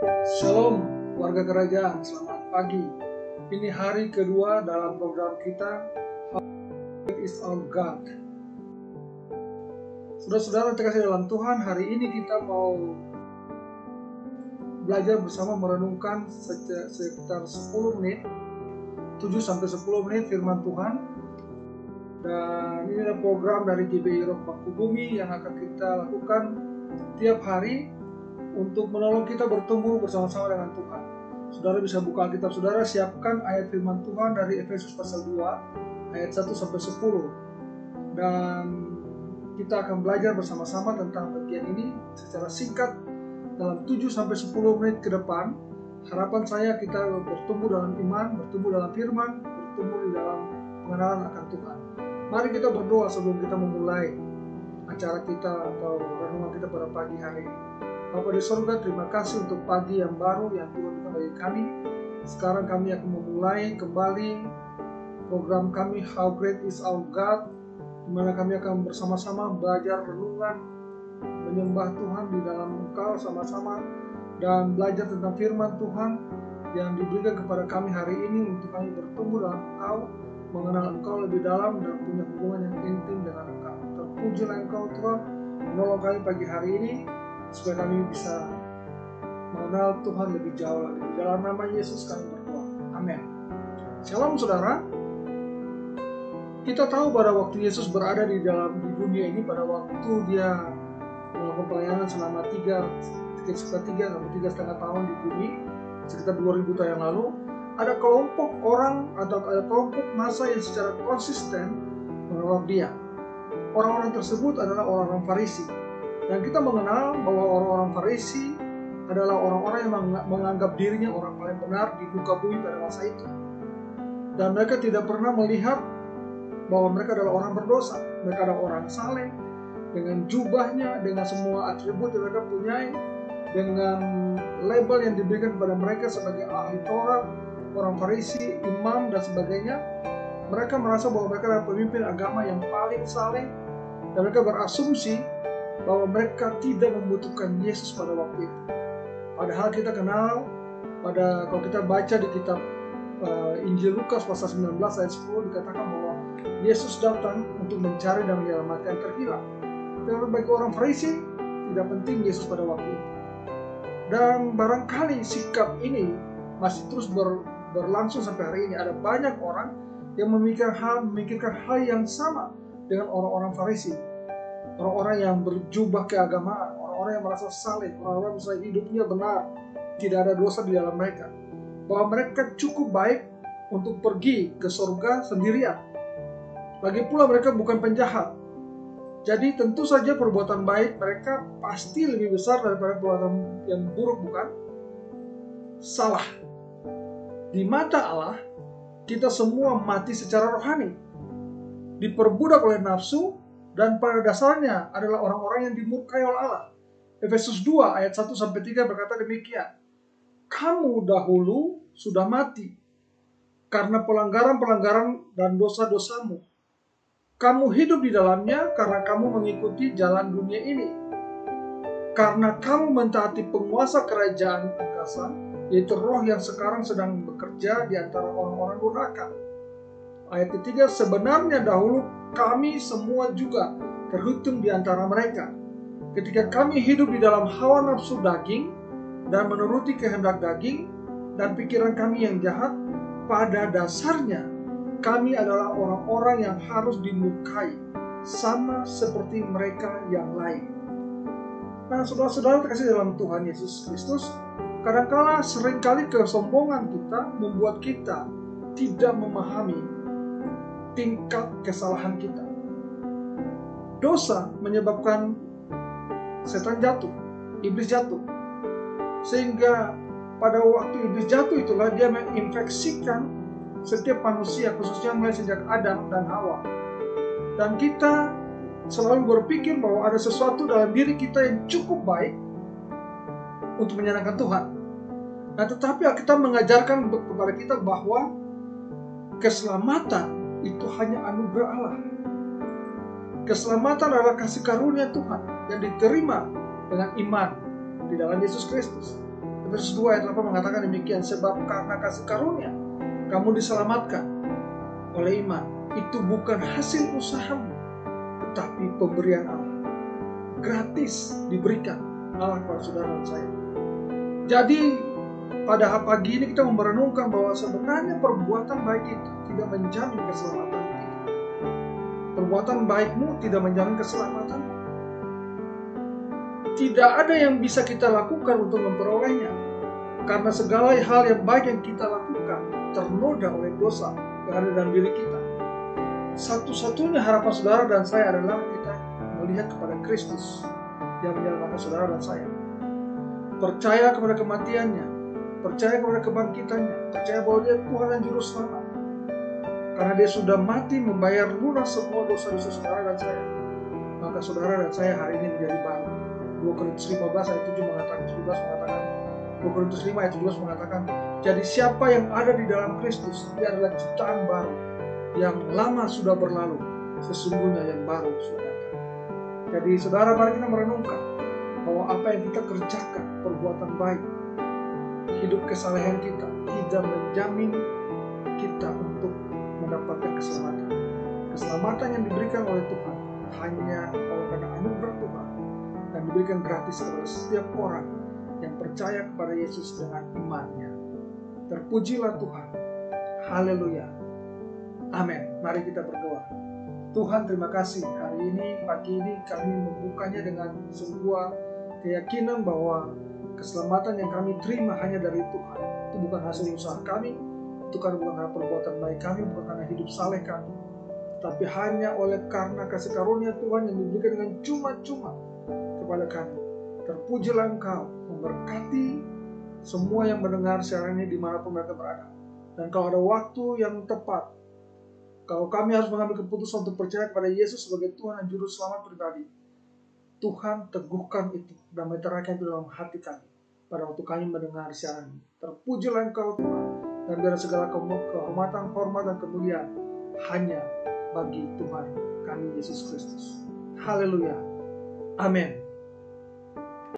Shalom, warga kerajaan, selamat pagi. Ini hari kedua dalam program kita, How Great is Our God. Saudara-saudara terkasih dalam Tuhan, hari ini kita mau belajar bersama merenungkan sekitar 10 menit, 7-10 menit firman Tuhan. Dan ini adalah program dari GBI Roh Bumi yang akan kita lakukan tiap hari untuk menolong kita bertumbuh bersama-sama dengan Tuhan. Saudara bisa buka Alkitab saudara, siapkan ayat firman Tuhan dari Efesus pasal 2 ayat 1-10. Dan kita akan belajar bersama-sama tentang bagian ini secara singkat dalam 7-10 menit ke depan. Harapan saya kita bertumbuh dalam iman, bertumbuh dalam firman, bertumbuh di dalam pengenalan akan Tuhan. Mari kita berdoa sebelum kita memulai acara kita atau renungan kita pada pagi hari ini. Bapa di surga, terima kasih untuk pagi yang baru yang Tuhan berikan bagi kami. Sekarang kami akan memulai kembali program kami How Great is Our God, di mana kami akan bersama-sama belajar renungan, menyembah Tuhan di dalam Engkau sama-sama, dan belajar tentang firman Tuhan yang diberikan kepada kami hari ini untuk kami bertumbuh dalam Engkau, mengenal Engkau lebih dalam dan punya hubungan yang intim dengan Engkau. Terpujilah Engkau Tuhan, menolong kami pagi hari ini, supaya kami bisa mengenal Tuhan lebih jauh lagi. Di dalam nama Yesus kami berdoa. Amin. Shalom saudara. Kita tahu pada waktu Yesus berada di dunia ini, pada waktu dia melakukan pelayanan selama 3,5 tahun di bumi, sekitar 2000 tahun yang lalu, ada kelompok orang atau ada kelompok massa yang secara konsisten menolak dia. Orang-orang tersebut adalah orang-orang Farisi. Dan kita mengenal bahwa orang-orang Farisi adalah orang-orang yang menganggap dirinya orang paling benar di muka bumi pada masa itu. Dan mereka tidak pernah melihat bahwa mereka adalah orang berdosa. Mereka adalah orang saleh, dengan jubahnya, dengan semua atribut yang mereka punyai, dengan label yang diberikan kepada mereka sebagai ahli Taurat, orang Farisi, imam, dan sebagainya. Mereka merasa bahwa mereka adalah pemimpin agama yang paling saleh, dan mereka berasumsi bahwa mereka tidak membutuhkan Yesus pada waktu itu. Padahal kita kenal, kalau kita baca di kitab Injil Lukas pasal 19 ayat 10 dikatakan bahwa Yesus datang untuk mencari dan menyelamatkan yang terhilang. Dan bagi orang Farisi tidak penting Yesus pada waktu itu. Dan barangkali sikap ini masih terus berlangsung sampai hari ini. Ada banyak orang yang memikirkan hal yang sama dengan orang-orang Farisi. Orang-orang yang berjubah keagamaan, orang-orang yang merasa saleh, orang-orang yang hidupnya benar, tidak ada dosa di dalam mereka. Bahwa mereka cukup baik untuk pergi ke surga sendirian. Lagi pula mereka bukan penjahat. Jadi tentu saja perbuatan baik mereka pasti lebih besar daripada perbuatan yang buruk, bukan? Salah. Di mata Allah, kita semua mati secara rohani, diperbudak oleh nafsu, dan pada dasarnya adalah orang-orang yang dimurkai oleh Allah. Efesus 2 ayat 1-3 berkata demikian. Kamu dahulu sudah mati karena pelanggaran-pelanggaran dan dosa-dosamu. Kamu hidup di dalamnya karena kamu mengikuti jalan dunia ini. Karena kamu mentaati penguasa kerajaan angkasa, yaitu roh yang sekarang sedang bekerja di antara orang-orang durhaka. Ayat ketiga, sebenarnya dahulu kami semua juga terhitung di antara mereka. Ketika kami hidup di dalam hawa nafsu daging dan menuruti kehendak daging dan pikiran kami yang jahat, pada dasarnya kami adalah orang-orang yang harus dimurkai, sama seperti mereka yang lain. Nah, saudara-saudara terkasih dalam Tuhan Yesus Kristus, kadangkala seringkali kesombongan kita membuat kita tidak memahami tingkat kesalahan kita. Dosa menyebabkan setan jatuh, iblis jatuh. Sehingga pada waktu iblis jatuh itulah dia menginfeksikan setiap manusia, khususnya mulai sejak Adam dan Hawa. Dan kita selalu berpikir bahwa ada sesuatu dalam diri kita yang cukup baik untuk menyenangkan Tuhan. Nah, tetapi kita mengajarkan kepada kita bahwa keselamatan itu hanya anugerah Allah. Keselamatan adalah kasih karunia Tuhan yang diterima dengan iman di dalam Yesus Kristus. Petrus 2 ayat 8 mengatakan demikian, sebab karena kasih karunia kamu diselamatkan oleh iman. Itu bukan hasil usahamu, tetapi pemberian Allah. Gratis diberikan Allah kepada saudara dan saya. Jadi pada pagi ini kita merenungkan bahwa sebenarnya perbuatan baik itu tidak menjamin keselamatan kita. Perbuatan baikmu tidak menjamin keselamatan. Tidak ada yang bisa kita lakukan untuk memperolehnya, karena segala hal yang baik yang kita lakukan ternoda oleh dosa yang ada dalam diri kita. Satu-satunya harapan saudara dan saya adalah kita melihat kepada Kristus yang menyelamatkan saudara dan saya. Percaya kepada kematiannya, percaya kepada kebangkitannya, percaya bahwa dia Tuhan dan Juru Selamat. Karena dia sudah mati membayar lunas semua dosa-dosa saudara dan saya, maka saudara dan saya hari ini menjadi baru. 2 Korintus 15 ayat 7 mengatakan, 2 Korintus 5 ayat 17 mengatakan, jadi siapa yang ada di dalam Kristus, dia adalah ciptaan baru. Yang lama sudah berlalu, sesungguhnya yang baru sudah datang. Jadi saudara, mari kita merenungkan bahwa apa yang kita kerjakan, perbuatan baik, hidup kesalehan kita tidak menjamin kita untuk mendapatkan keselamatan. Keselamatan yang diberikan oleh Tuhan hanya oleh karena anugerah Tuhan dan diberikan gratis kepada setiap orang yang percaya kepada Yesus dengan imannya. Terpujilah Tuhan. Haleluya. Amin. Mari kita berdoa. Tuhan, terima kasih hari ini, pagi ini kami membukanya dengan sebuah keyakinan bahwa keselamatan yang kami terima hanya dari Tuhan. Itu bukan hasil usaha kami, itu bukan karena perbuatan baik kami, bukan karena hidup saleh kami, tapi hanya oleh karena kasih karunia Tuhan yang diberikan dengan cuma-cuma kepada kami. Terpujilah Engkau, memberkati semua yang mendengar siaran ini dimanapun mereka berada. Dan kalau ada waktu yang tepat, kalau kami harus mengambil keputusan untuk percaya kepada Yesus sebagai Tuhan dan Juru Selamat pribadi, Tuhan teguhkan itu dan meteraikan itu dalam hati kami pada waktu kami mendengar siaran ini. Terpujilah Engkau Tuhan, dan biar segala kehormatan, hormat, dan kemuliaan hanya bagi Tuhan kami Yesus Kristus. Haleluya. Amin.